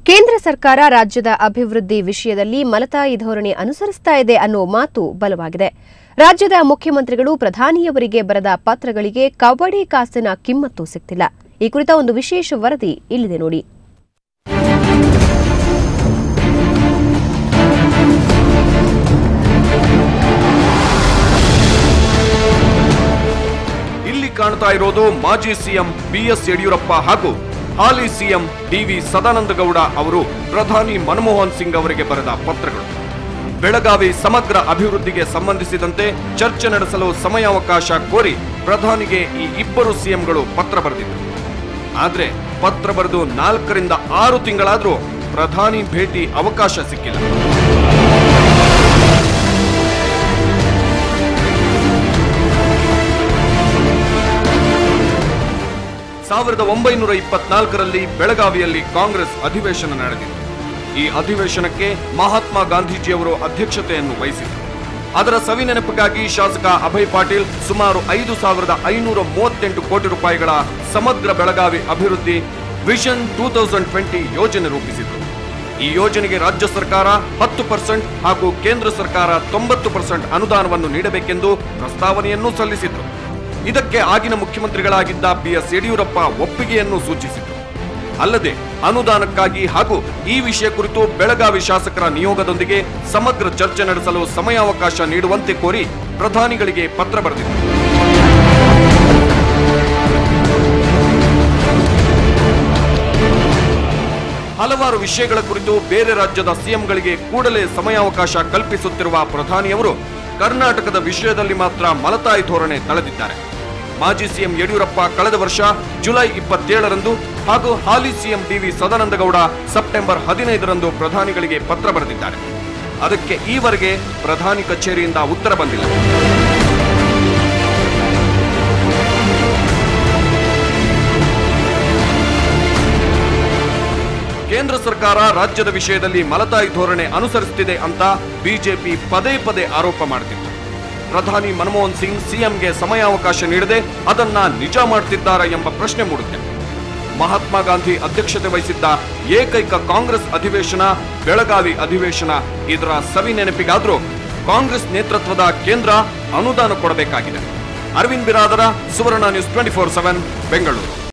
ಕೇಂದ್ರ ಸರ್ಕಾರ ರಾಜ್ಯದ ಅಭಿವೃದ್ಧಿ ವಿಷಯದಲ್ಲಿ ಮಲತಾಯಿ ಧೋರಣೆ ಅನುಸರಿಸ್ತಾ ಇದೆ ಅನ್ನೋ ಮಾತು ಬಲವಾಗಿದೆ. ರಾಜ್ಯದ ಮುಖ್ಯಮಂತ್ರಿಗಳು ಪ್ರಧಾನಿಯವರಿಗೆ ಬರೆದ ಪತ್ರಗಳಿಗೆ ಕವಡೆ ಕಾಸಿನ ಕಿಮ್ಮತ್ತು ಸಿಗ್ತಿಲ್ಲ. ಈ ಕುರಿತ ಒಂದು ವಿಶೇಷ ವರದಿ ಇಲ್ಲಿದೆ ನೋಡಿ. ಇಲ್ಲಿ ಕಾಣ್ತಾ ಇರೋದು ಮಾಜಿ ಸಿಎಂ ಬಿಎಸ್ ಯಡಿಯೂರಪ್ಪ ಹಾಗೂ ಹಾಲಿ ಸಿಎಂ ಡಿವಿ ಸದಾನಂದಗೌಡ ಅವರು ಪ್ರಧಾನಿ ಮನಮೋಹನ್ ಸಿಂಗ್ ಅವರಿಗೆ ಬರೆದ ಪತ್ರಗಳು. ಬೆಳಗಾವಿ ಸಮಗ್ರ ಅಭಿವೃದ್ಧಿಗೆ ಸಂಬಂಧಿಸಿದಂತೆ ಚರ್ಚೆ ನಡೆಸಲು ಸಮಯಾವಕಾಶ ಕೋರಿ ಪ್ರಧಾನಿಗೆ ಈ ಇಬ್ಬರು ಸಿಎಂಗಳು ಪತ್ರ ಬರೆದಿದ್ದರು. ಆದ್ರೆ ಪತ್ರ ಬರೆದು 4 ರಿಂದ 6 ತಿಂಗಳಾದ್ರೂ ಪ್ರಧಾನಿ ಭೇಟಿ ಅವಕಾಶ ಸಿಕ್ಕಿಲ್ಲ. ಸಾವಿರದ 1924ರಲ್ಲಿ ಬೆಳಗಾವಿಯಲ್ಲಿ ಕಾಂಗ್ರೆಸ್ ಅಧಿವೇಶನ ನಡೆದಿತ್ತು. ಈ ಅಧಿವೇಶನಕ್ಕೆ ಮಹಾತ್ಮ ಗಾಂಧೀಜಿಯವರು ಅಧ್ಯಕ್ಷತೆಯನ್ನು ವಹಿಸಿದರು. ಅದರ ಸವಿನೆನಪಿಗಾಗಿ ಶಾಸಕ ಅಭಯ್ ಪಾಟೀಲ್ ಸುಮಾರು 5,538 ಕೋಟಿ ರೂಪಾಯಿಗಳ ಸಮಗ್ರ ಬೆಳಗಾವಿ ಅಭಿವೃದ್ಧಿ ವಿಷನ್ 2020 ಯೋಜನೆ ರೂಪಿಸಿದರು. ಈ ಯೋಜನೆಗೆ ರಾಜ್ಯ ಸರ್ಕಾರ 10% ಹಾಗೂ ಕೇಂದ್ರ ಸರ್ಕಾರ 90% ಅನುದಾನವನ್ನು ನೀಡಬೇಕೆಂದು ಪ್ರಸ್ತಾವನೆಯನ್ನು ಸಲ್ಲಿಸಿದರು. ಇದಕ್ಕೆ ಆಗಿನ ಮುಖ್ಯಮಂತ್ರಿಗಳಾಗಿದ್ದ ಬಿಎಸ್ ಯಡಿಯೂರಪ್ಪ ಒಪ್ಪಿಗೆಯನ್ನು ಸೂಚಿಸಿದರು. ಅಲ್ಲದೆ ಅನುದಾನಕ್ಕಾಗಿ ಹಾಗೂ ಈ ವಿಷಯ ಕುರಿತು ಬೆಳಗಾವಿ ಶಾಸಕರ ನಿಯೋಗದೊಂದಿಗೆ ಸಮಗ್ರ ಚರ್ಚೆ ನಡೆಸಲು ಸಮಯಾವಕಾಶ ನೀಡುವಂತೆ ಕೋರಿ ಪ್ರಧಾನಿಗಳಿಗೆ ಪತ್ರ ಬರೆದಿದ್ದರು. ಹಲವಾರು ವಿಷಯಗಳ ಕುರಿತು ಬೇರೆ ರಾಜ್ಯದ ಸಿಎಂಗಳಿಗೆ ಕೂಡಲೇ ಸಮಯಾವಕಾಶ ಕಲ್ಪಿಸುತ್ತಿರುವ ಪ್ರಧಾನಿಯವರು ಕರ್ನಾಟಕದ ವಿಷಯದಲ್ಲಿ ಮಾತ್ರ ಮಲತಾಯಿ ಧೋರಣೆ ತಳೆದಿದ್ದಾರೆ. ಮಾಜಿ ಸಿಎಂ ಯಡಿಯೂರಪ್ಪ ಕಳೆದ ವರ್ಷ ಜುಲೈ 27ರಂದು ಹಾಗೂ ಹಾಲಿ ಸಿಎಂ ಡಿವಿ ಸದಾನಂದಗೌಡ ಸೆಪ್ಟೆಂಬರ್ 15ರಂದು ಪ್ರಧಾನಿಗಳಿಗೆ ಪತ್ರ ಬರೆದಿದ್ದಾರೆ. ಅದಕ್ಕೆ ಈವರೆಗೆ ಪ್ರಧಾನಿ ಕಚೇರಿಯಿಂದ ಉತ್ತರ ಬಂದಿಲ್ಲ. ಕೇಂದ್ರ ಸರ್ಕಾರ ರಾಜ್ಯದ ವಿಷಯದಲ್ಲಿ ಮಲತಾಯಿ ಧೋರಣೆ ಅನುಸರಿಸುತ್ತಿದೆ ಅಂತ ಬಿಜೆಪಿ ಪದೇ ಪದೇ ಆರೋಪ ಮಾಡುತ್ತಿತ್ತು. ಪ್ರಧಾನಿ ಮನಮೋಹನ್ ಸಿಂಗ್ ಸಿಎಂಗೆ ಸಮಯಾವಕಾಶ ನೀಡದೆ ಅದನ್ನ ನಿಜ ಮಾಡುತ್ತಿದ್ದಾರೆ ಎಂಬ ಪ್ರಶ್ನೆ ಮೂಡುತ್ತೆ. ಮಹಾತ್ಮ ಗಾಂಧಿ ಅಧ್ಯಕ್ಷತೆ ವಹಿಸಿದ್ದ ಏಕೈಕ ಕಾಂಗ್ರೆಸ್ ಅಧಿವೇಶನ ಬೆಳಗಾವಿ ಅಧಿವೇಶನ. ಇದರ ಸವಿನೆನಪಿಗಾದ್ರೂ ಕಾಂಗ್ರೆಸ್ ನೇತೃತ್ವದ ಕೇಂದ್ರ ಅನುದಾನ ಕೊಡಬೇಕಾಗಿದೆ. ಅರವಿಂದ್ ಬಿರಾದರ, ಸುವರ್ಣ ನ್ಯೂಸ್ 24/7 ಬೆಂಗಳೂರು.